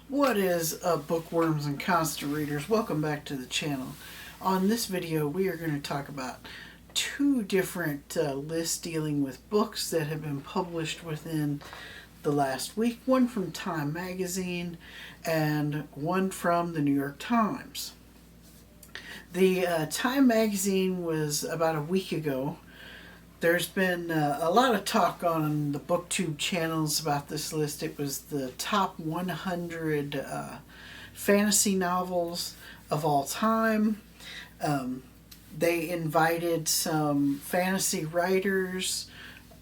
What is up, bookworms and constant readers? Welcome back to the channel. On this video, we are going to talk about two different lists dealing with books that have been published within the last week. One from Time Magazine and one from the New York Times. The Time Magazine was about a week ago. There's been a lot of talk on the BookTube channels about this list. It was the top 100 fantasy novels of all time. They invited some fantasy writers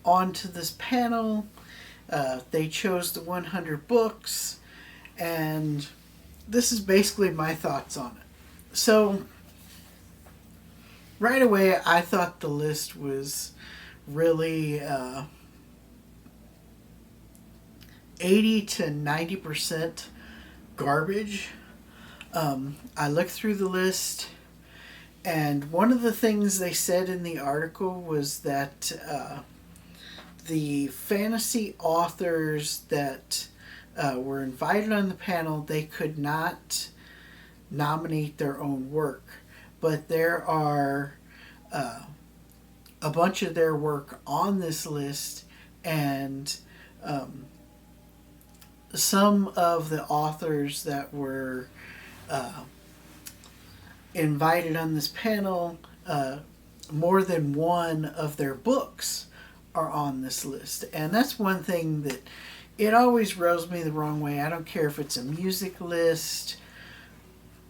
onto this panel. They chose the 100 books, and this is basically my thoughts on it. So, right away, I thought the list was really 80 to 90% garbage. I looked through the list, and one of the things they said in the article was that the fantasy authors that were invited on the panel, they could not nominate their own work, but there are a bunch of their work on this list, and some of the authors that were invited on this panel, more than one of their books are on this list. And that's one thing that it always rubs me the wrong way. I don't care if it's a music list,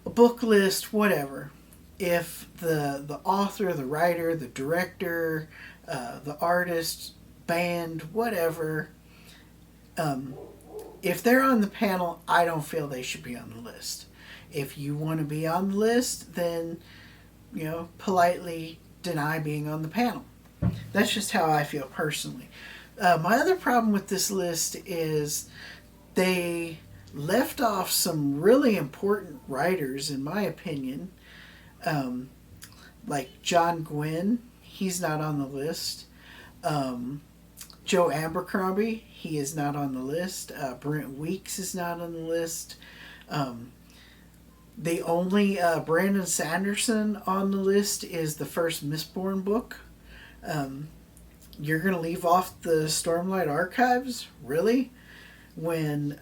a book list, whatever. If the author, the writer, the director, the artist, band, whatever, if they're on the panel, I don't feel they should be on the list. If you want to be on the list, then, politely deny being on the panel. That's just how I feel personally. My other problem with this list is they left off some really important writers, in my opinion. Like John Gwynne, he's not on the list. Joe Abercrombie, he is not on the list. Brent Weeks is not on the list. The only Brandon Sanderson on the list is the first Mistborn book. You're going to leave off the Stormlight Archives? Really? When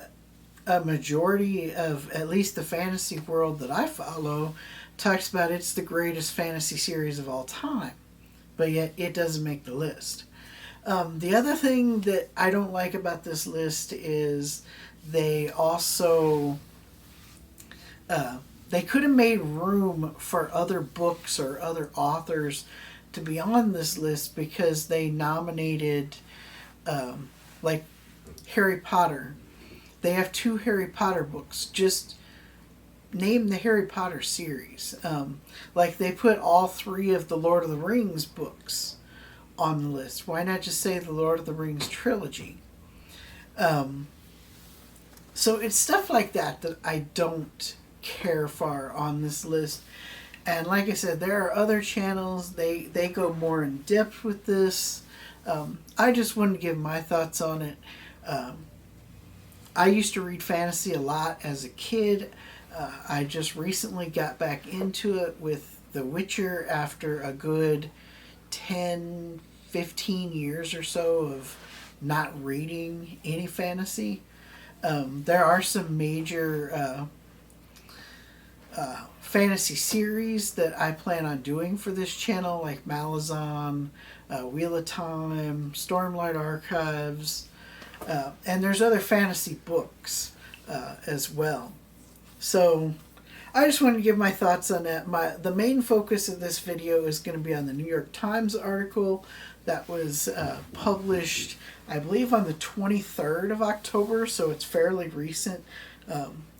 a majority of, at least the fantasy world that I follow, talks about it's the greatest fantasy series of all time, but yet it doesn't make the list. The other thing that I don't like about this list is they also they could have made room for other books or other authors to be on this list, because they nominated like Harry Potter. They have 2 Harry Potter books. Just name the Harry Potter series. Like they put all 3 of the Lord of the Rings books on the list. Why not just say the Lord of the Rings trilogy? So it's stuff like that that I don't care for on this list. And like I said, there are other channels, they go more in depth with this. I just wanted to give my thoughts on it. I used to read fantasy a lot as a kid. I just recently got back into it with The Witcher after a good 10, 15 years or so of not reading any fantasy. There are some major fantasy series that I plan on doing for this channel, like Malazan, Wheel of Time, Stormlight Archives, and there's other fantasy books as well. So I just wanted to give my thoughts on that. The main focus of this video is going to be on the New York Times article that was published, I believe, on the 23rd of October, so it's fairly recent.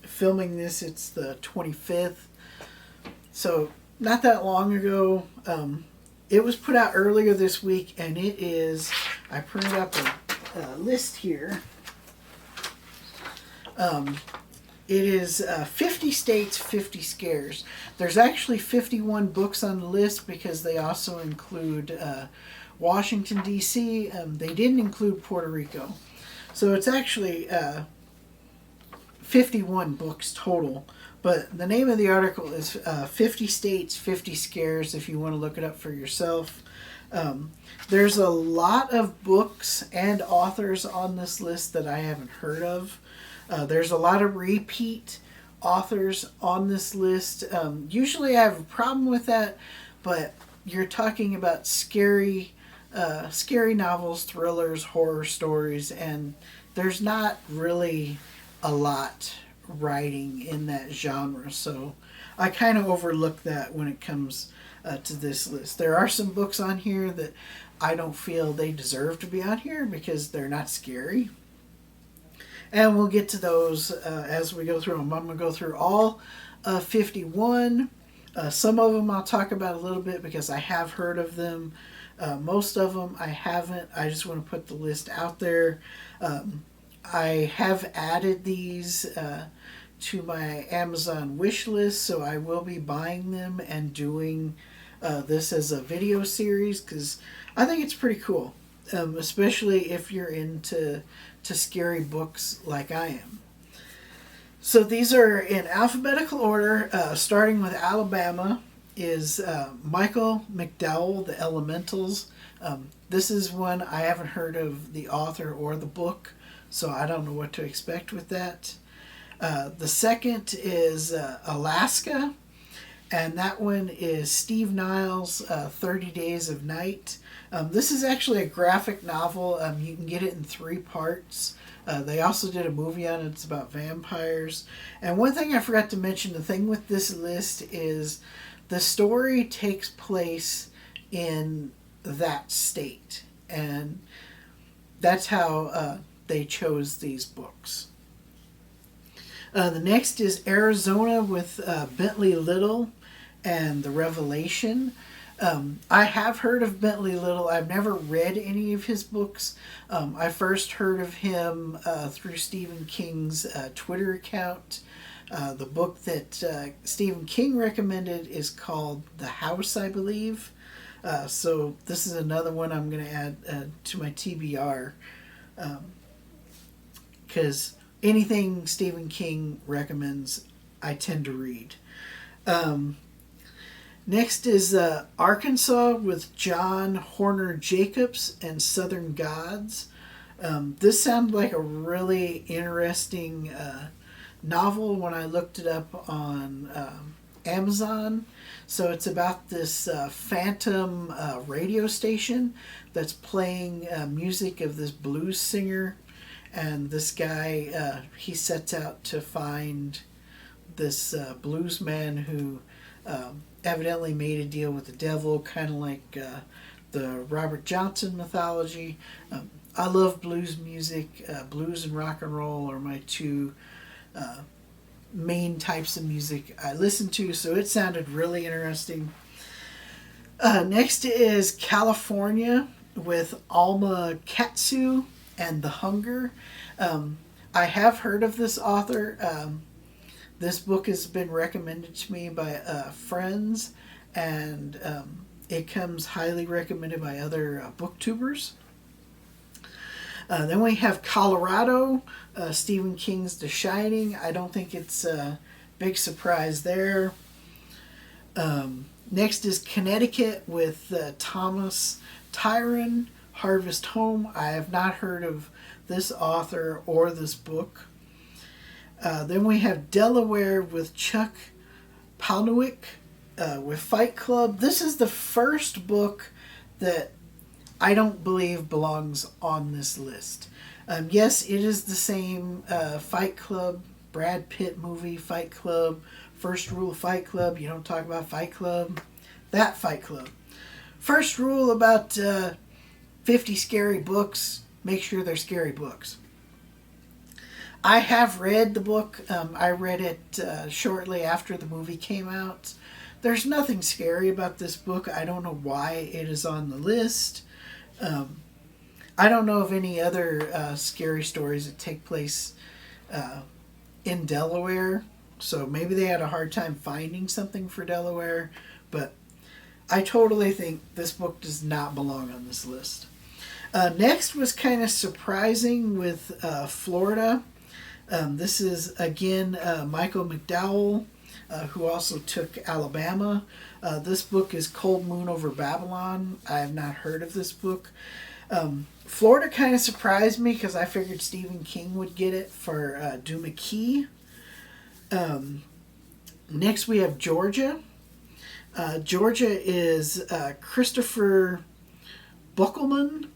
Filming this, it's the 25th, so not that long ago. It was put out earlier this week, and it is, I printed up a list here. It is 50 states, 50 scares. There's actually 51 books on the list because they also include Washington, D.C. They didn't include Puerto Rico. So it's actually 51 books total. But the name of the article is 50 States, 50 Scares, if you want to look it up for yourself. There's a lot of books and authors on this list that I haven't heard of. There's a lot of repeat authors on this list. Usually I have a problem with that, but you're talking about scary novels, thrillers, horror stories, and there's not really a lot writing in that genre, so I kind of overlook that when it comes to this list. There are some books on here that I don't feel they deserve to be on here because they're not scary, and we'll get to those as we go through them. I'm going to go through all 51. Some of them I'll talk about a little bit because I have heard of them. Most of them I haven't. I just want to put the list out there. I have added these to my Amazon wish list, so I will be buying them and doing this as a video series because I think it's pretty cool, especially if you're into scary books like I am. So these are in alphabetical order, starting with Alabama is Michael McDowell, The Elementals. This is one I haven't heard of the author or the book, so I don't know what to expect with that. The second is Alaska, and that one is Steve Niles' 30 Days of Night. This is actually a graphic novel. You can get it in 3 parts. They also did a movie on it. It's about vampires. And one thing I forgot to mention, the thing with this list is the story takes place in that state. And that's how they chose these books. The next is Arizona with Bentley Little and The Revelation. I have heard of Bentley Little. I've never read any of his books. I first heard of him through Stephen King's Twitter account. The book that Stephen King recommended is called The House, I believe. So this is another one I'm going to add to my TBR. Because anything Stephen King recommends, I tend to read. Next is Arkansas with John Horner Jacobs and Southern Gods. This sounded like a really interesting novel when I looked it up on Amazon. So it's about this phantom radio station that's playing music of this blues singer. And this guy, he sets out to find this blues man who evidently made a deal with the devil, kind of like the Robert Johnson mythology. I love blues music. Blues and rock and roll are my 2 main types of music I listen to, so it sounded really interesting. Next is California with Alma Katsu and The Hunger. I have heard of this author. This book has been recommended to me by friends, and it comes highly recommended by other booktubers. Then we have Colorado, Stephen King's The Shining. I don't think it's a big surprise there. Next is Connecticut with Thomas Tyron, Harvest Home. I have not heard of this author or this book. Then we have Delaware with Chuck Palahniuk with Fight Club. This is the first book that I don't believe belongs on this list. Yes, it is the same Fight Club, Brad Pitt movie, Fight Club, first rule of Fight Club, you don't talk about Fight Club. That Fight Club. First rule about 50 scary books, make sure they're scary books. I have read the book. I read it shortly after the movie came out. There's nothing scary about this book. I don't know why it is on the list. I don't know of any other scary stories that take place in Delaware. So maybe they had a hard time finding something for Delaware. But I totally think this book does not belong on this list. Next was kind of surprising with Florida. This is, again, Michael McDowell, who also took Alabama. This book is Cold Moon Over Babylon. I have not heard of this book. Florida kind of surprised me because I figured Stephen King would get it for Doomakey. Next we have Georgia. Georgia is Christopher Buckelman,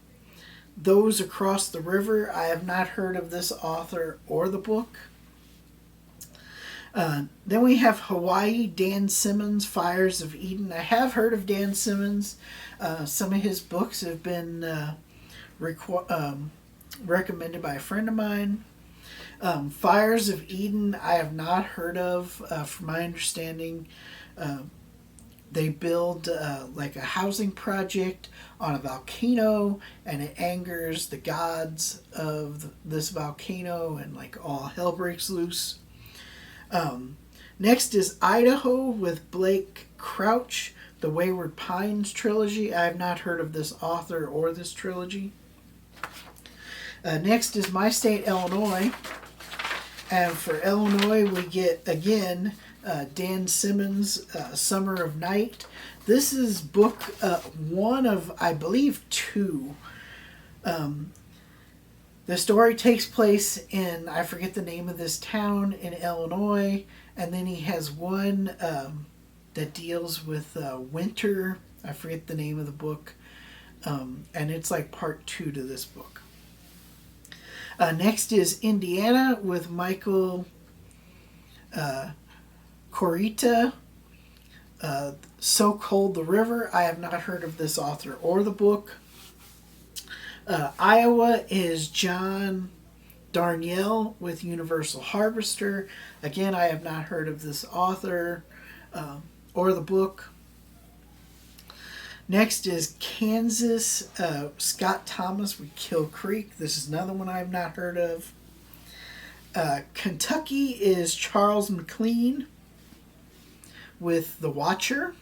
Those Across the River. I have not heard of this author or the book. Then we have Hawaii, Dan Simmons, Fires of Eden. I have heard of Dan Simmons. Some of his books have been recommended by a friend of mine. Fires of Eden, I have not heard of. From my understanding, they build like a housing project on a volcano, and it angers the gods of this volcano, and like all hell breaks loose. Next is Idaho with Blake Crouch, the Wayward Pines trilogy. I have not heard of this author or this trilogy. Next is my state, Illinois. And for Illinois, we get, again, Dan Simmons, Summer of Night. This is book one of, I believe, two. The story takes place in, I forget the name of this town in Illinois. And then he has one that deals with winter. I forget the name of the book. And it's like part two to this book. Next is Indiana with Michael Corita, So Cold the River. I have not heard of this author or the book. Iowa is John Darnielle with Universal Harvester. Again, I have not heard of this author or the book. Next is Kansas, Scott Thomas with Kill Creek. This is another one I have not heard of. Kentucky is Charles McLean with The Watcher.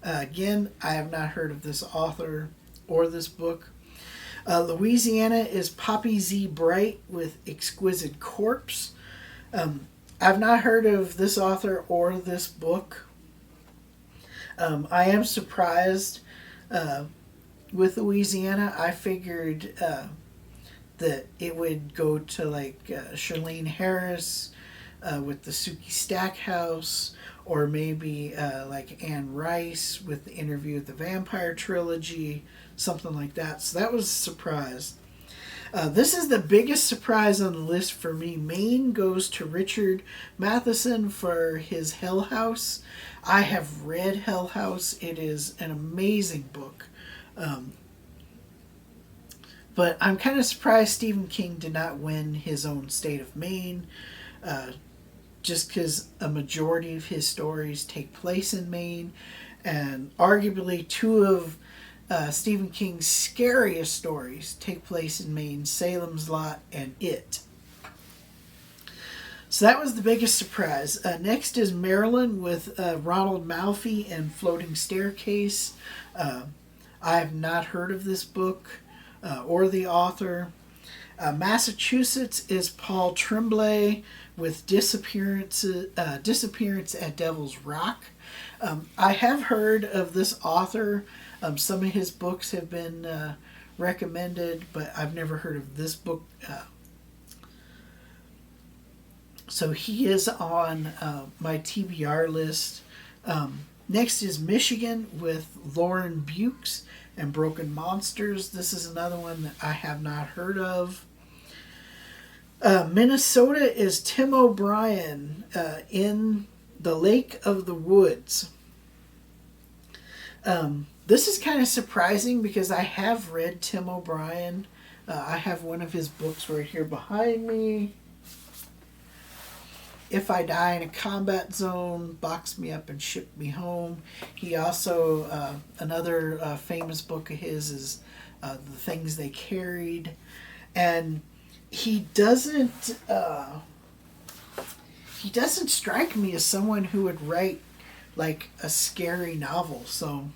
Again, I have not heard of this author or this book. Louisiana is Poppy Z. Bright with Exquisite Corpse. I've not heard of this author or this book. I am surprised with Louisiana. I figured that it would go to like Charlene Harris with the Suki Stackhouse, or maybe like Anne Rice with the Interview with the Vampire trilogy, something like that. So that was a surprise. This is the biggest surprise on the list for me. Maine goes to Richard Matheson for his Hell House. I have read Hell House. It is an amazing book. But I'm kind of surprised Stephen King did not win his own state of Maine, just because a majority of his stories take place in Maine, and arguably two of Stephen King's scariest stories take place in Maine, Salem's Lot and It. So that was the biggest surprise. Next is Maryland with Ronald Malfi and Floating Staircase. I have not heard of this book or the author. Massachusetts is Paul Tremblay with Disappearance at Devil's Rock. I have heard of this author. Some of his books have been recommended, but I've never heard of this book. So he is on my TBR list. Next is Michigan with Lauren Bukes and Broken Monsters. This is another one that I have not heard of. Minnesota is Tim O'Brien in The Lake of the Woods. This is kind of surprising because I have read Tim O'Brien. I have one of his books right here behind me. If I Die in a Combat Zone, Box Me Up and Ship Me Home. He also, another famous book of his is The Things They Carried. And he doesn't strike me as someone who would write like a scary novel. So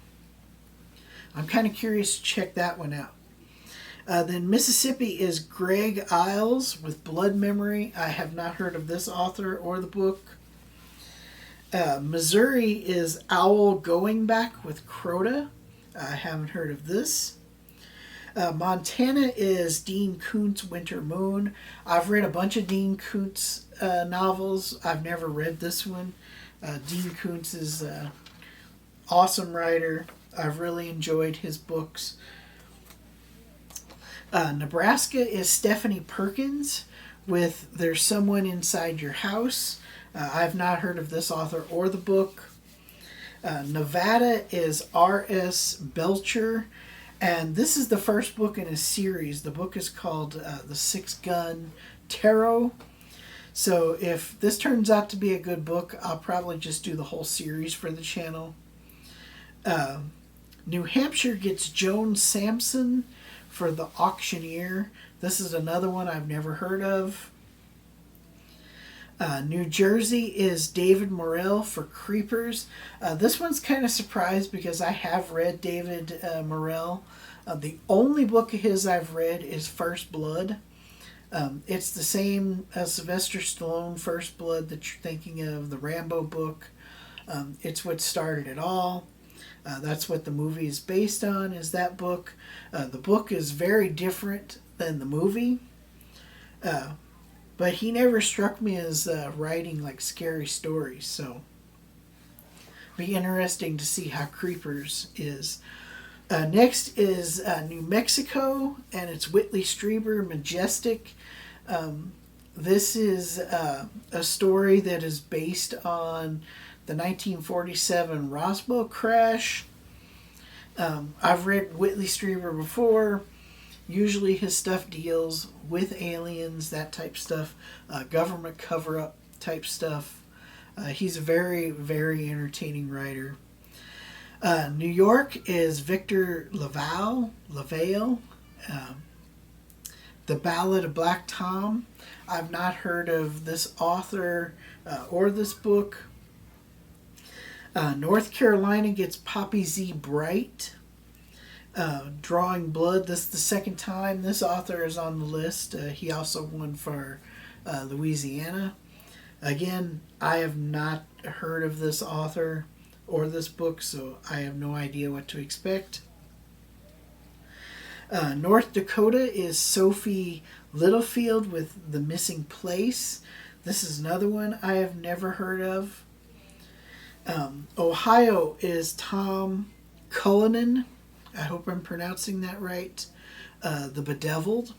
I'm kind of curious to check that one out. Then Mississippi is Greg Iles with Blood Memory. I have not heard of this author or the book. Missouri is Owl Going Back with Crota. I haven't heard of this. Montana is Dean Koontz Winter Moon. I've read a bunch of Dean Koontz novels. I've never read this one. Dean Koontz is an awesome writer. I've really enjoyed his books. Nebraska is Stephanie Perkins with There's Someone Inside Your House. I've not heard of this author or the book. Nevada is R.S. Belcher, and this is the first book in a series. The book is called The Six Gun Tarot. So if this turns out to be a good book, I'll probably just do the whole series for the channel. New Hampshire gets Joan Sampson for The Auctioneer. This is another one I've never heard of. New Jersey is David Morrell for Creepers. This one's kind of surprised because I have read David Morrell. The only book of his I've read is First Blood. It's the same as Sylvester Stallone First Blood that you're thinking of, the Rambo book. It's what started it all. That's what the movie is based on, is that book. The book is very different than the movie. But he never struck me as writing like scary stories, so be interesting to see how Creepers is. Next is New Mexico, and it's Whitley Strieber, Majestic. This is a story that is based on the 1947 Roswell crash. I've read Whitley Strieber before. Usually his stuff deals with aliens, that type stuff, government cover-up type stuff. He's a very, very entertaining writer. New York is Victor LaValle. The Ballad of Black Tom. I've not heard of this author or this book. North Carolina gets Poppy Z. Bright. Drawing Blood. This is the second time this author is on the list. He also won for Louisiana. Again, I have not heard of this author or this book, so I have no idea what to expect. North Dakota is Sophie Littlefield with The Missing Place. This is another one I have never heard of. Ohio is Tom Cullinan. I hope I'm pronouncing that right. The Bedeviled.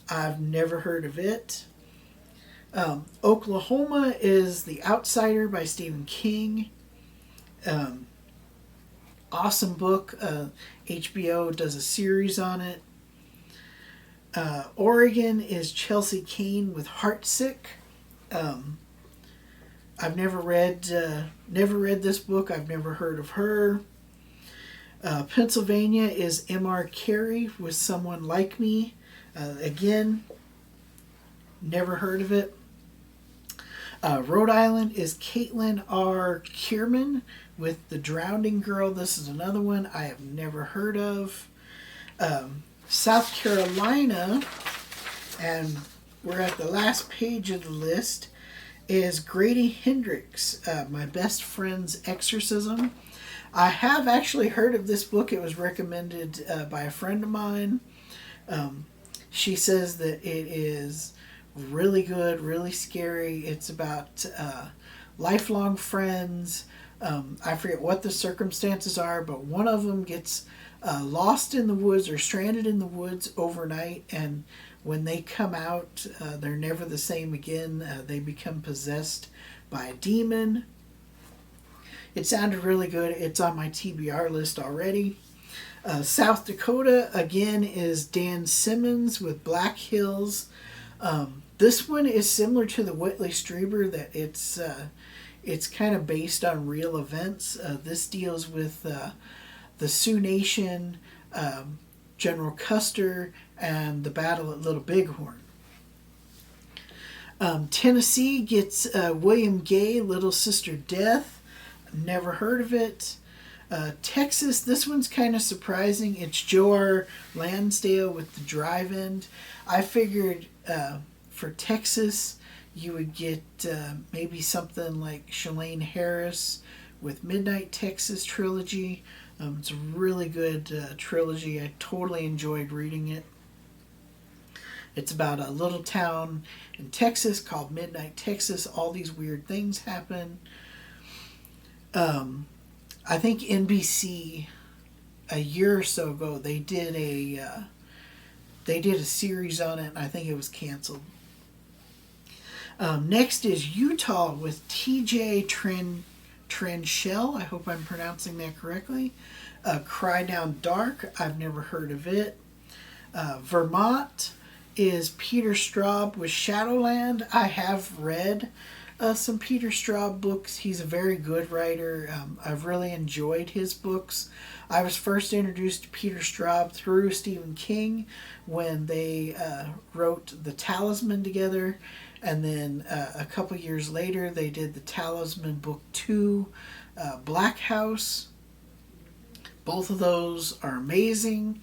I've never heard of it. Oklahoma is The Outsider by Stephen King. Awesome book. HBO does a series on it. Oregon is Chelsea Kane with Heartsick. I've never read this book. I've never heard of her. Pennsylvania is M.R. Carey with Someone Like Me. Again, never heard of it. Rhode Island is Caitlin R. Kierman with The Drowning Girl. This is another one I have never heard of. South Carolina, and we're at the last page of the list, is Grady Hendrix, My Best Friend's Exorcism. I have actually heard of this book. It was recommended by a friend of mine. She says that it is really good, really scary. It's about lifelong friends. I forget what the circumstances are, but one of them gets lost in the woods or stranded in the woods overnight, and when they come out, they're never the same again. They become possessed by a demon. It sounded really good. It's on my TBR list already. South Dakota, again, is Dan Simmons with Black Hills. This one is similar to the Whitley Strieber, that it's kind of based on real events. This deals with the Sioux Nation, General Custer, and the Battle at Little Bighorn. Tennessee gets William Gay, Little Sister Death. Never heard of it. Texas, this one's kind of surprising. It's Joe R. Lansdale with The Drive-In. I figured for Texas you would get maybe something like Shalane Harris with Midnight Texas Trilogy. It's a really good trilogy. I totally enjoyed reading it. It's about a little town in Texas called Midnight Texas. All these weird things happen. I think NBC a year or so ago they did a series on it, and I think it was canceled. Next is Utah with T.J. Trenchell. I hope I'm pronouncing that correctly. Cry Down Dark. I've never heard of it. Vermont is Peter Straub with Shadowland. I have read some Peter Straub books. He's a very good writer. I've really enjoyed his books. I was first introduced to Peter Straub through Stephen King when they wrote The Talisman together, and then a couple years later they did The Talisman Book 2, Black House. Both of those are amazing.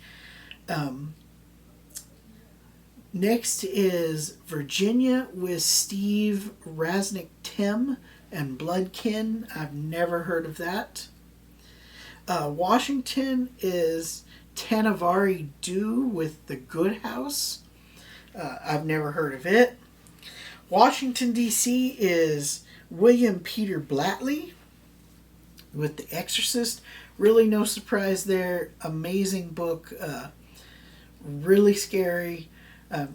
Next is Virginia with Steve Rasnick Tim and Bloodkin. I've never heard of that. Washington is Tanavari Dew with The Good House. I've never heard of it. Washington, D.C. is William Peter Blattley with The Exorcist. Really no surprise there. Amazing book. Really scary.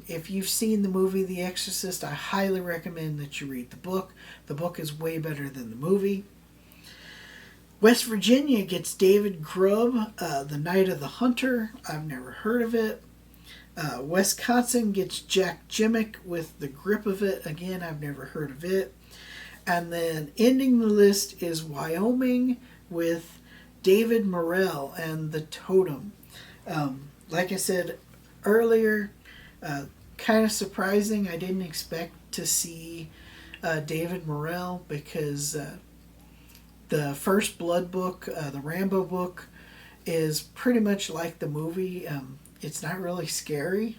If you've seen the movie The Exorcist, I highly recommend that you read the book. The book is way better than the movie. West Virginia gets David Grubb, The Night of the Hunter. I've never heard of it. Wisconsin gets Jack Jimmick with The Grip of It. Again, I've never heard of it. And then ending the list is Wyoming with David Morrell and The Totem. Like I said earlier, kind of surprising. I didn't expect to see David Morrell because the First Blood book, the Rambo book, is pretty much like the movie. It's not really scary.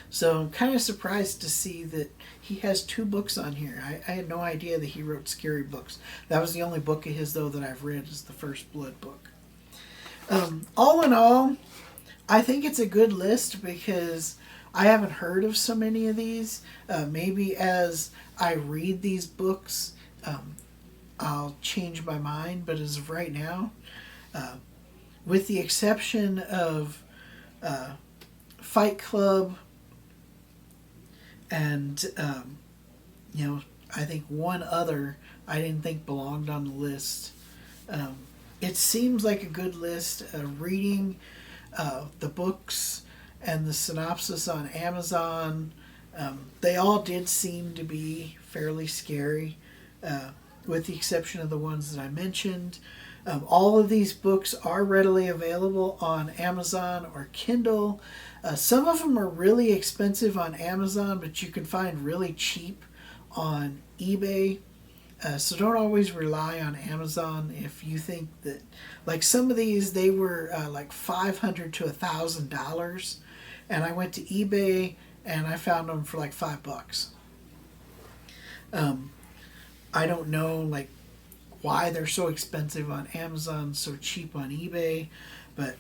So I'm kind of surprised to see that he has 2 books on here. I had no idea that he wrote scary books. That was the only book of his, though, that I've read is the First Blood book. All in all, I think it's a good list because I haven't heard of so many of these. Maybe as I read these books, I'll change my mind. But as of right now, with the exception of Fight Club and, I think one other I didn't think belonged on the list. It seems like a good list. Reading the books and the synopsis on Amazon, they all did seem to be fairly scary, with the exception of the ones that I mentioned. All of these books are readily available on Amazon or Kindle. Some of them are really expensive on Amazon, but you can find really cheap on eBay. So don't always rely on Amazon if you think that, like some of these, they were like $500 to $1,000, and I went to eBay and I found them for like $5. I don't know like why they're so expensive on Amazon, so cheap on eBay, but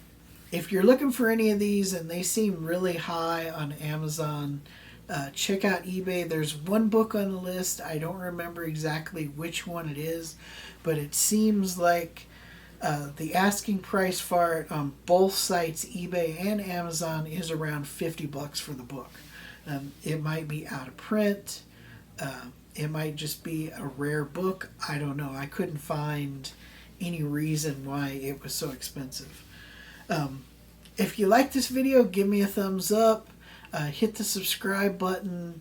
if you're looking for any of these and they seem really high on Amazon, check out eBay. There's one book on the list. I don't remember exactly which one it is, but it seems like the asking price for it on both sites, eBay and Amazon, is around $50 for the book. It might be out of print. It might just be a rare book. I don't know. I couldn't find any reason why it was so expensive. If you like this video, give me a thumbs up. Hit the subscribe button.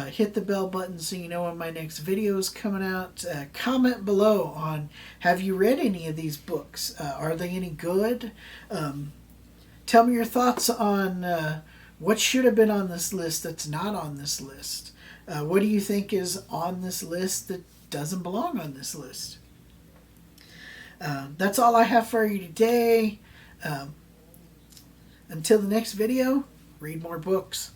Hit the bell button so you know when my next video is coming out. Comment below on, have you read any of these books? Are they any good? Tell me your thoughts on what should have been on this list that's not on this list. What do you think is on this list that doesn't belong on this list? That's all I have for you today. Until the next video, read more books.